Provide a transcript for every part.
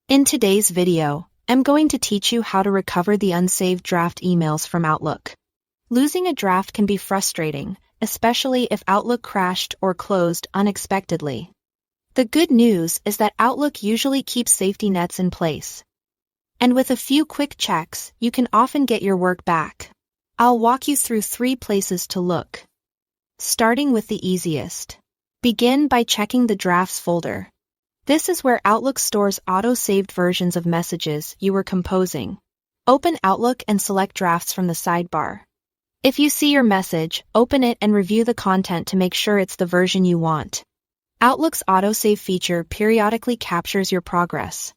In today's video, I'm going to teach you how to recover the unsaved draft emails from Outlook. Losing a draft can be frustrating, especially if Outlook crashed or closed unexpectedly. The good news is that Outlook usually keeps safety nets in place. And with a few quick checks, you can often get your work back. I'll walk you through 3 places to look. Starting with the easiest. Begin by checking the Drafts folder. This is where Outlook stores auto-saved versions of messages you were composing. Open Outlook and select Drafts from the sidebar. If you see your message, open it and review the content to make sure it's the version you want. Outlook's autosave feature periodically captures your progress.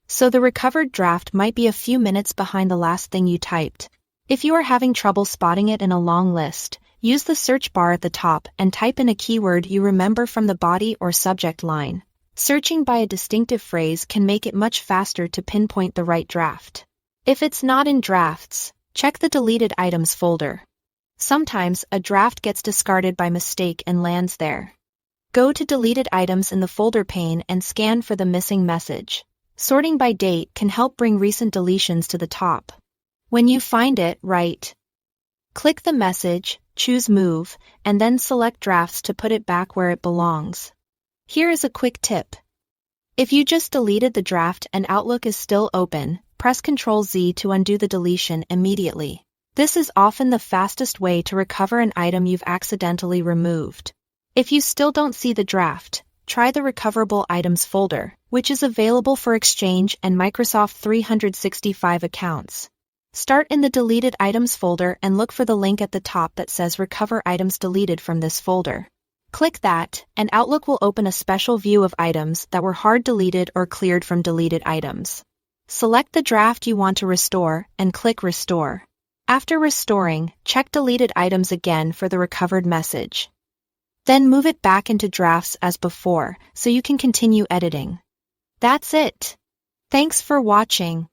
So the recovered draft might be a few minutes behind the last thing you typed. If you are having trouble spotting it in a long list, use the search bar at the top and type in a keyword you remember from the body or subject line. Searching by a distinctive phrase can make it much faster to pinpoint the right draft. If it's not in Drafts, check the Deleted Items folder. Sometimes a draft gets discarded by mistake and lands there. Go to Deleted Items in the folder pane and scan for the missing message. Sorting by date can help bring recent deletions to the top. When you find it, click the message, choose Move, and then select Drafts to put it back where it belongs. Here is a quick tip. If you just deleted the draft and Outlook is still open, press Ctrl-Z to undo the deletion immediately. This is often the fastest way to recover an item you've accidentally removed. If you still don't see the draft, try the Recoverable Items folder, which is available for Exchange and Microsoft 365 accounts. Start in the Deleted Items folder and look for the link at the top that says Recover Items Deleted from this folder. Click that, and Outlook will open a special view of items that were hard deleted or cleared from deleted items. Select the draft you want to restore and click Restore. After restoring, check Deleted Items again for the recovered message. Then move it back into Drafts as before so you can continue editing. That's it. Thanks for watching.